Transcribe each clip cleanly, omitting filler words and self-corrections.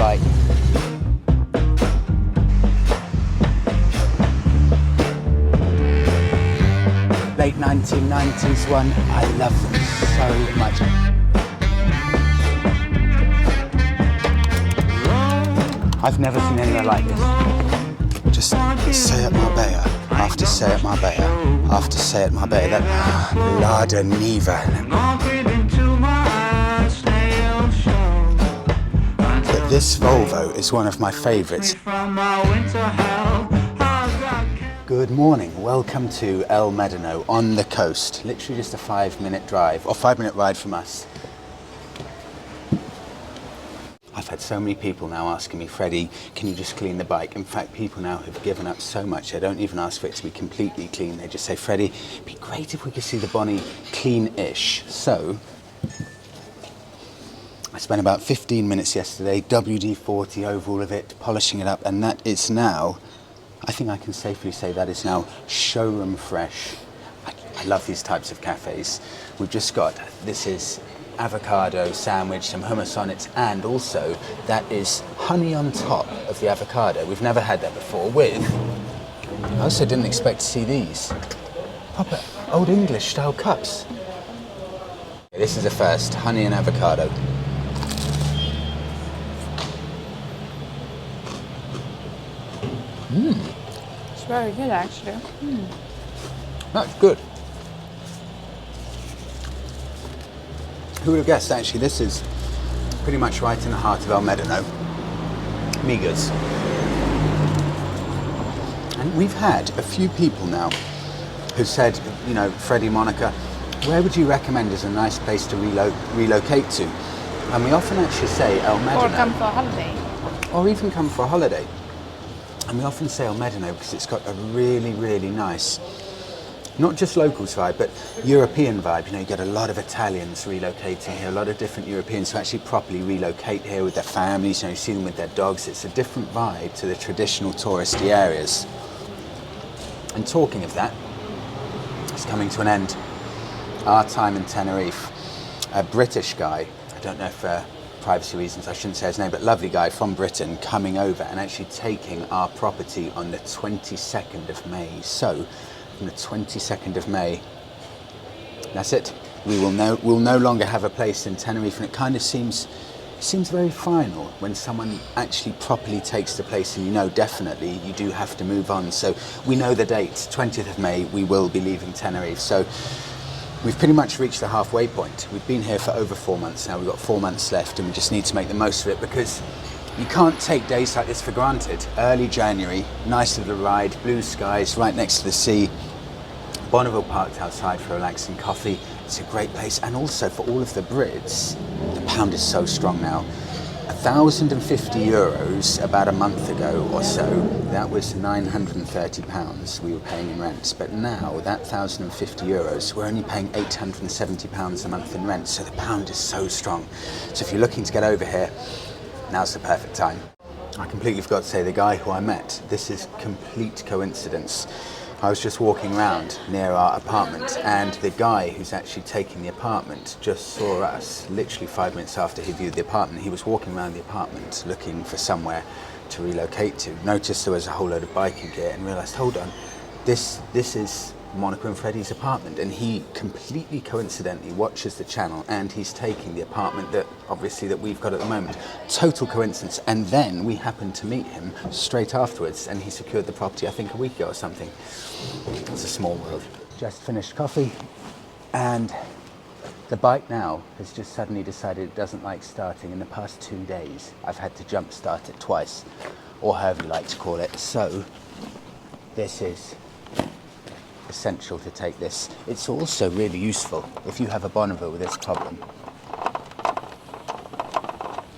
bike. Late 1990s one, I love them so much. I've never seen anywhere like this. Just say at Marbella, after say at Marbella, after say at Marbella, that Lada Niva. But this Volvo is one of my favourites. Good morning, welcome to El Médano on the coast. Literally just a 5-minute drive, or 5-minute ride from us. I've had so many people now asking me, Freddie, can you just clean the bike? In fact, people now have given up so much, they don't even ask for it to be completely clean. They just say, Freddie, it'd be great if we could see the Bonnie clean-ish. So, I spent about 15 minutes yesterday, WD-40 over all of it, polishing it up, and that is now, I think I can safely say that is now showroom fresh. I love these types of cafes. We've just got, this is avocado sandwich, some hummus on it, and also that is honey on top of the avocado. We've never had that before with, I also didn't expect to see these, proper old English style cups. This is the first, honey and avocado. It's very good actually. That's good. Who would have guessed actually this is pretty much right in the heart of El Médano, Migas. And we've had a few people now who said, you know, Freddie, Monica, where would you recommend as a nice place to relocate to? And we often actually say El Médano. Or come for a holiday. Or even come for a holiday. And we often say El Médano because it's got a really, really nice, not just locals vibe, but European vibe. You know, you get a lot of Italians relocating here, a lot of different Europeans who actually properly relocate here with their families. You know, you see them with their dogs. It's a different vibe to the traditional touristy areas. And talking of that, it's coming to an end. Our time in Tenerife, a British guy, I don't know if privacy reasons I shouldn't say his name, but lovely guy from Britain coming over and actually taking our property on the 22nd of May. So, on the 22nd of May, that's it. We'll no longer have a place in Tenerife, and it kind of seems very final when someone actually properly takes the place, and you know definitely you do have to move on. So we know the date, 20th of May, we will be leaving Tenerife. So we've pretty much reached the halfway point. We've been here for over 4 months now. We've got 4 months left, and we just need to make the most of it because you can't take days like this for granted. Early January, nice little ride, blue skies, right next to the sea. Bonneville parked outside for a relaxing coffee. It's a great place. And also for all of the Brits, the pound is so strong now. 1,050 euros about a month ago or so, that was £930 we were paying in rent. But now that 1,050 euros, we're only paying £870 a month in rent. So the pound is so strong. So if you're looking to get over here, now's the perfect time. I completely forgot to say the guy who I met, this is complete coincidence. I was just walking around near our apartment and the guy who's actually taking the apartment just saw us literally 5 minutes after he viewed the apartment. He was walking around the apartment looking for somewhere to relocate to. Noticed there was a whole load of biking gear and realised, hold on, this is Monica and Freddie's apartment, and he completely coincidentally watches the channel and he's taking the apartment that obviously that we've got at the moment. Total coincidence. And then we happened to meet him straight afterwards and he secured the property I think a week ago or something. It's a small world. Just finished coffee and the bike now has just suddenly decided it doesn't like starting. In the past 2 days I've had to jump start it twice, or however you like to call it. So this is essential to take this. It's also really useful if you have a Bonneville with this problem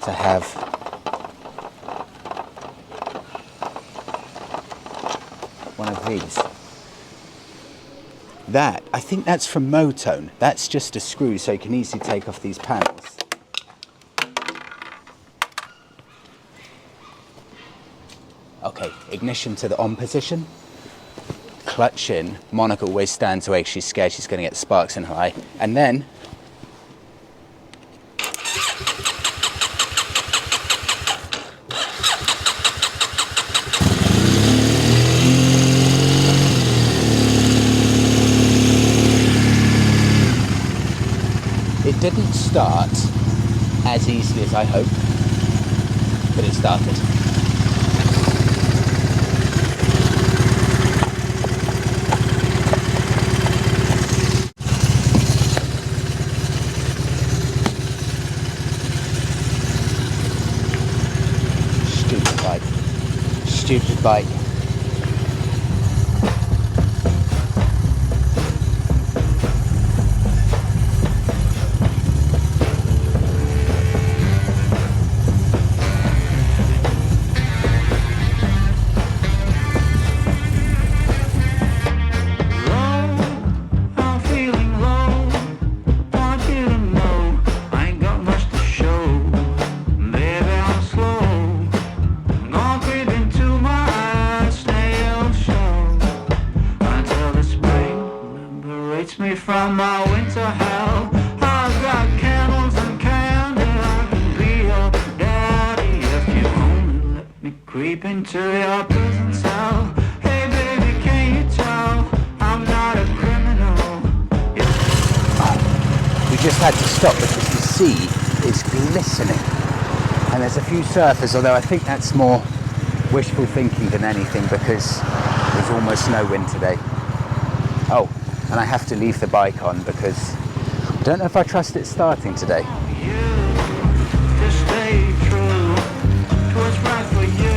to have one of these. That, I think that's from Motone. That's just a screw so you can easily take off these panels. Okay, ignition to the on position. Clutch in. Monica always stands away because she's scared she's going to get sparks in her eye. And then didn't start as easily as I hoped, but it started. Stupid bike. From my winter hell, I've got candles and candy. I can be your daddy if you only let me creep into your prison cell. Hey baby, can you tell I'm not a criminal? We just had to stop because the sea is glistening, and there's a few surfers. Although I think that's more wishful thinking than anything because there's almost no wind today. Oh. And I have to leave the bike on because I don't know if I trust it starting today. To stay true to what's right for you,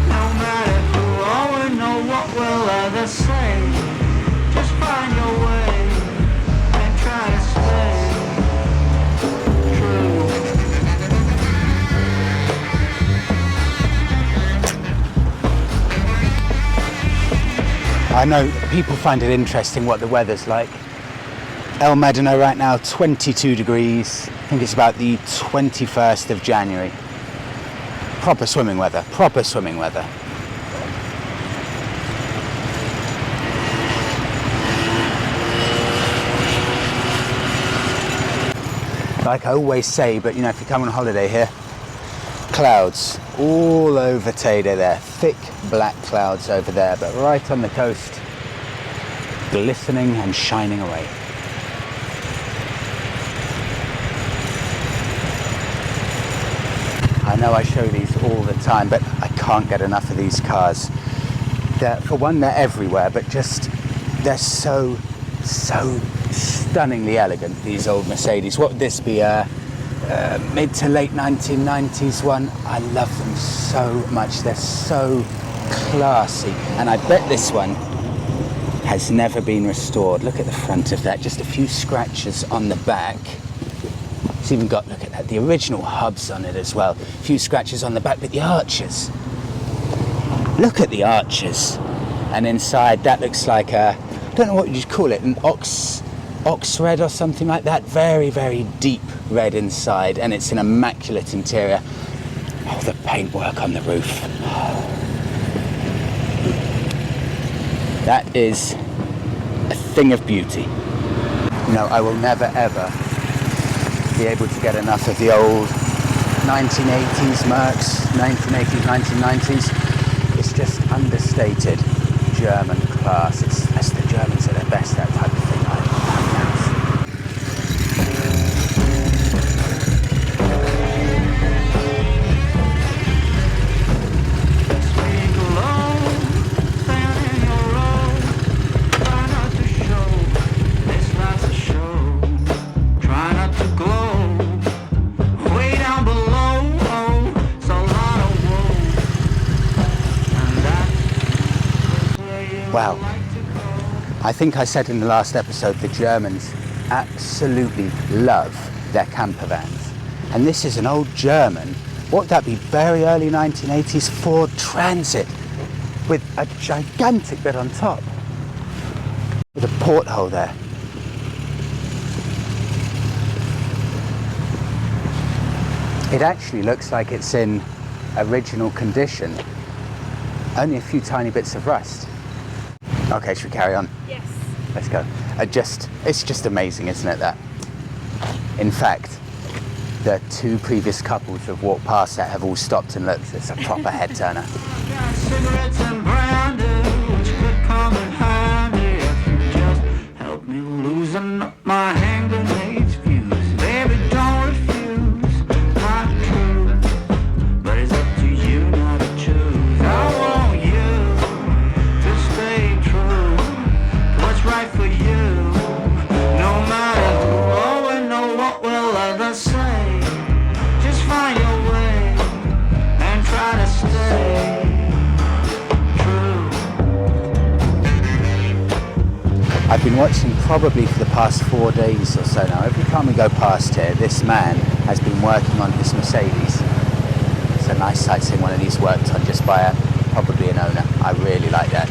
no matter who or know what will others say. Just find your way and try to stay true. I know people find it interesting what the weather's like. El Médano right now, 22 degrees. I think it's about the 21st of January. Proper swimming weather, proper swimming weather. Like I always say, but you know, if you come on holiday here, clouds all over Teide there, thick black clouds over there, but right on the coast, glistening and shining away. I know I show these all the time, but I can't get enough of these cars. For one, they're everywhere, but just, they're so stunningly elegant, these old Mercedes. What would this be, mid to late 1990s one? I love them so much. They're so classy. And I bet this one has never been restored. Look at the front of that. Just a few scratches on the back. It's even got, look at that, the original hubs on it as well. A few scratches on the back, but the arches. Look at the arches. And inside, that looks like a, I don't know what you'd call it, an ox red or something like that. Very, very deep red inside, and it's an immaculate interior. Oh, the paintwork on the roof. That is a thing of beauty. You know, I will never ever be able to get enough of the old 1980s Mercs, 1980s, 1990s. It's just understated German class. That's the Germans at their best, that type of thing. Wow. I think I said in the last episode the Germans absolutely love their camper vans. And this is an old German, what would that be, very early 1980s Ford Transit with a gigantic bit on top. With a porthole there. It actually looks like it's in original condition. Only a few tiny bits of rust. Okay, should we carry on? Yes. Let's go. It's just amazing, isn't it, that? In fact, the two previous couples who have walked past that have all stopped and looked. It's a proper head turner. Cigarettes and brandy, which could come in handy if you just help me loosen up my hand grenades view. I've been watching probably for the past 4 days or so now. Every time we go past here, this man has been working on his Mercedes. It's a nice sight seeing one of these worked on just by probably an owner. I really like that.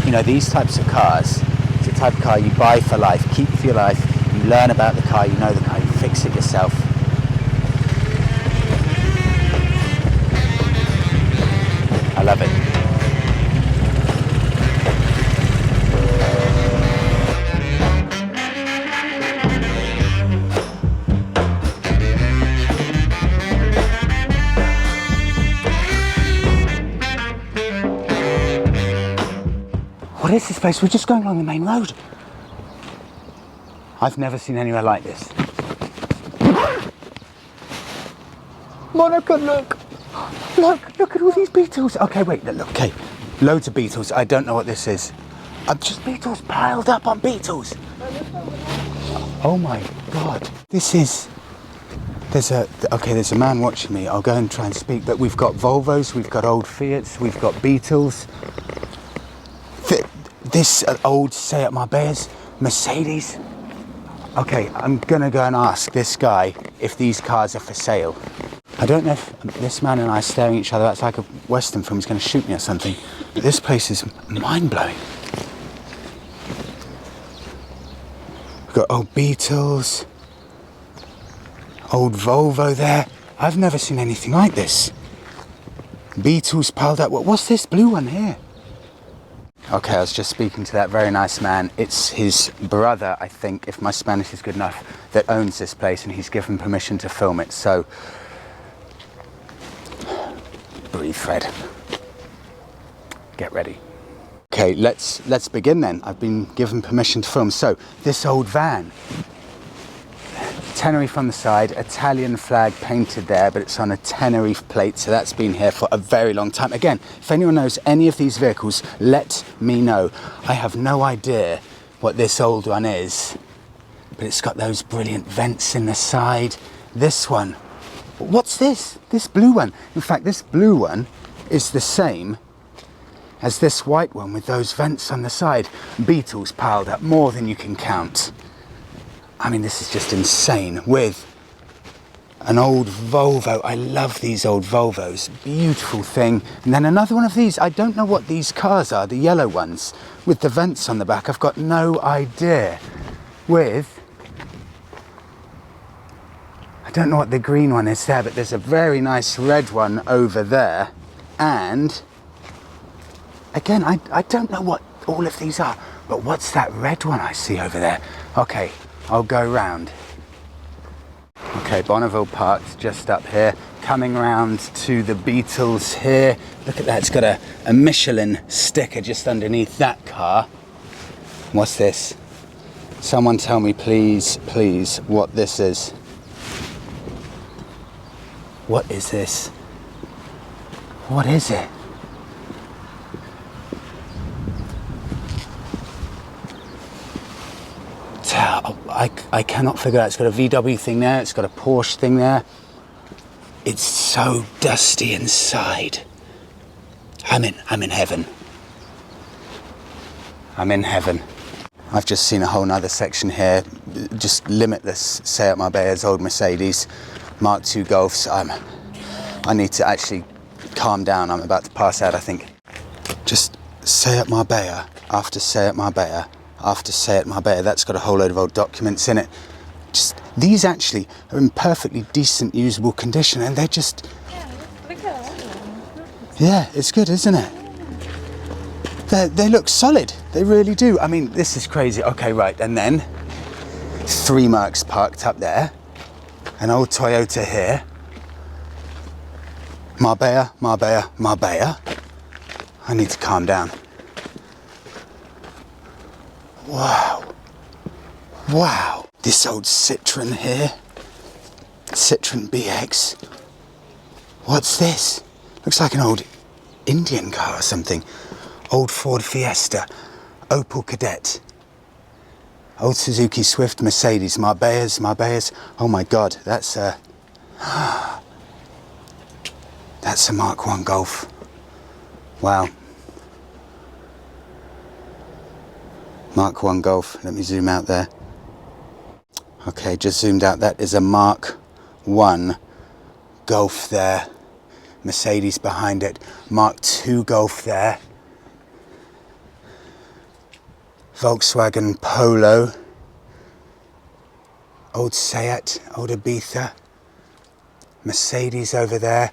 You know, these types of cars, it's a type of car you buy for life, keep for your life. You learn about the car, you know the car, you fix it yourself. I love it. What is this place? We're just going along the main road. I've never seen anywhere like this. Monica, look! Look at all these beetles. Okay, wait, look, okay. Loads of beetles. I don't know what this is. Just beetles piled up on beetles. Oh my God. There's a man watching me. I'll go and try and speak, but we've got Volvos, we've got old Fiats, we've got Beetles. This old Seat Marbellas, Mercedes. Okay, I'm gonna go and ask this guy if these cars are for sale. I don't know if this man and I are staring at each other. That's like a Western film. He's gonna shoot me or something. But this place is mind-blowing. We've got old Beetles, old Volvo there. I've never seen anything like this. Beetles piled up. What's this blue one here? Okay, I was just speaking to that very nice man. It's his brother, I think, if my Spanish is good enough, that owns this place, and he's given permission to film it. So, breathe, Fred. Get ready. Okay, let's begin then. I've been given permission to film. So, this old van, Tenerife on the side, Italian flag painted there, but it's on a Tenerife plate, so that's been here for a very long time. Again, if anyone knows any of these vehicles, let me know. I have no idea what this old one is, but it's got those brilliant vents in the side. This one, what's this? This blue one. In fact, this blue one is the same as this white one with those vents on the side. Beetles piled up more than you can count. I mean, this is just insane, with an old Volvo. I love these old Volvos, beautiful thing. And then another one of these, I don't know what these cars are, the yellow ones, with the vents on the back, I've got no idea. With, I don't know what the green one is there, but there's a very nice red one over there. And, again, I don't know what all of these are, but what's that red one I see over there? Okay. I'll go round. Okay, Bonneville Park's just up here. Coming round to the Beetles here. Look at that, it's got a Michelin sticker just underneath that car. What's this? Someone tell me, please, what this is. What is this? What is it? I cannot figure out. It's got a VW thing there, it's got a Porsche thing there. It's so dusty inside. I'm in heaven. I'm in heaven. I've just seen a whole nother section here, just limitless Seat Marbellas, old Mercedes, Mark II Golfs. I need to actually calm down. I'm about to pass out, I think. Just Seat Marbella after Seat Marbella after Seat Marbella. That's got a whole load of old documents in it. Just these actually are in perfectly decent, usable condition, and they're just. Yeah, it's good, isn't it? They look solid. They really do. I mean, this is crazy. Okay, right, and then 3 Mercs parked up there, an old Toyota here. Marbella. I need to calm down. Wow. This old Citroen here. Citroen BX. What's this? Looks like an old Indian car or something. Old Ford Fiesta. Opel Kadett. Old Suzuki Swift, Mercedes, Marbellas. Oh my God, that's a Mark I Golf. Wow. Mark 1 Golf. Let me zoom out there. Okay, just zoomed out. That is a Mark 1 Golf there. Mercedes behind it. Mark 2 Golf there. Volkswagen Polo. Old Seat, old Ibiza. Mercedes over there.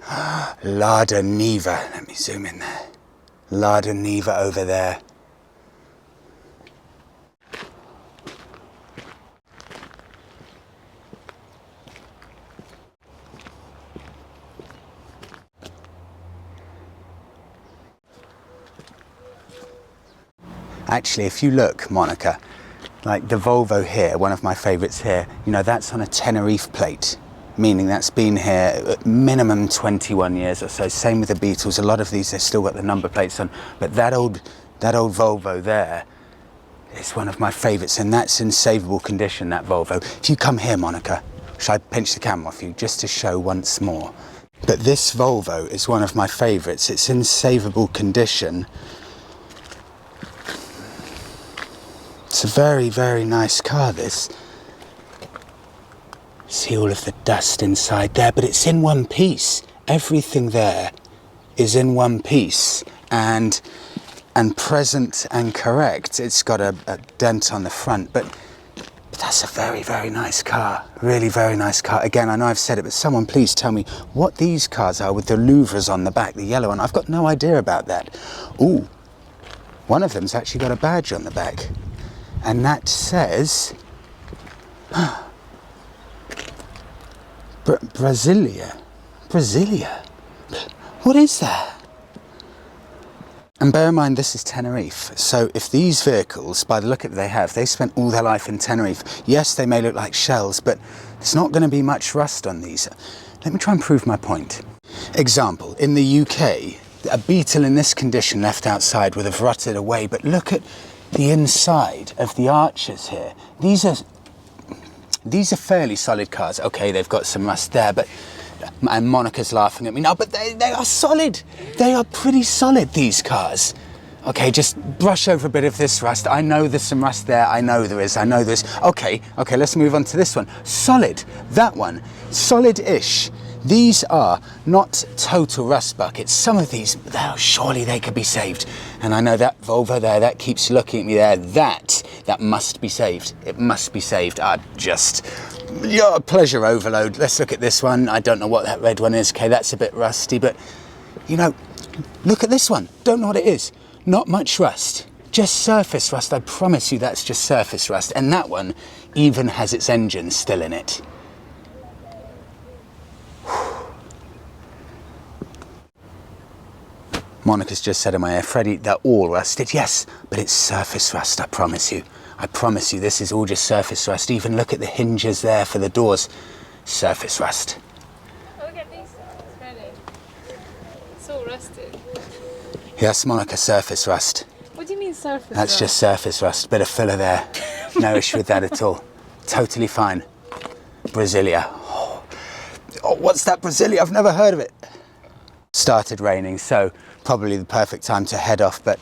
Lada Niva. Let me zoom in there. Lada Niva over there. Actually, if you look, Monica, like the Volvo here, one of my favourites here, you know, that's on a Tenerife plate, meaning that's been here at minimum 21 years or so. Same with the Beetles. A lot of these, they've still got the number plates on, but that old Volvo there is one of my favourites, and that's in savable condition, that Volvo. If you come here, Monica, shall I pinch the camera off you just to show once more? But this Volvo is one of my favourites. It's in savable condition. It's a very, very nice car, this. See all of the dust inside there, but it's in one piece. Everything there is in one piece and present and correct. It's got a dent on the front, but that's a very, very nice car. Really very nice car. Again, I know I've said it, but someone please tell me what these cars are with the louvres on the back, the yellow one. I've got no idea about that. Ooh, one of them's actually got a badge on the back. And that says Brasilia. Brasilia. What is that? And bear in mind, this is Tenerife. So if these vehicles, by the look of it, they spent all their life in Tenerife. Yes, they may look like shells, but there's not going to be much rust on these. Let me try and prove my point. Example, in the UK, a Beetle in this condition left outside would have rotted away, but look at the inside of the arches here. These are fairly solid cars. Okay, they've got some rust there, but, and Monica's laughing at me. No, but they are solid. They are pretty solid, these cars. Okay, just brush over a bit of this rust. I know there's some rust there. I know there is. Okay, let's move on to this one. Solid. That one. Solid-ish. These are not total rust buckets. Some of these, surely they could be saved. And I know that Volvo there, that keeps looking at me there. That must be saved. It must be saved. Pleasure overload. Let's look at this one. I don't know what that red one is. Okay, that's a bit rusty, but you know, look at this one. Don't know what it is. Not much rust. Just surface rust. I promise you that's just surface rust. And that one even has its engine still in it. Monica's just said in my ear, Freddie, they're all rusted. Yes, but it's surface rust, I promise you. I promise you, this is all just surface rust. Even look at the hinges there for the doors. Surface rust. Look at these, Freddie. It's all rusted. Yes, Monica, surface rust. What do you mean surface That's rust? just surface rust. Bit of filler there. No issue with that at all. Totally fine. Brasilia. Oh, what's that Brasilia? I've never heard of it. Started raining, so probably the perfect time to head off, but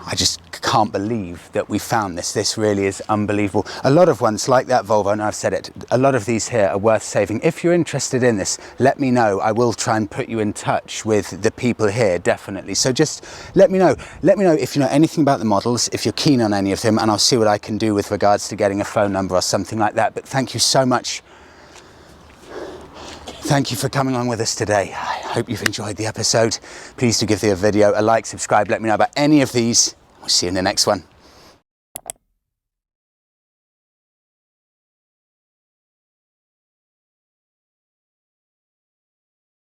I just can't believe that we found this. This really is unbelievable. A lot of ones like that Volvo, and I've said it, a lot of these here are worth saving. If you're interested in this, let me know. I will try and put you in touch with the people here, definitely. So just let me know. Let me know if you know anything about the models, if you're keen on any of them, and I'll see what I can do with regards to getting a phone number or something like that. But thank you so much. Thank you for coming along with us today. I hope you've enjoyed the episode. Please do give the video a like, subscribe, let me know about any of these. We'll see you in the next one.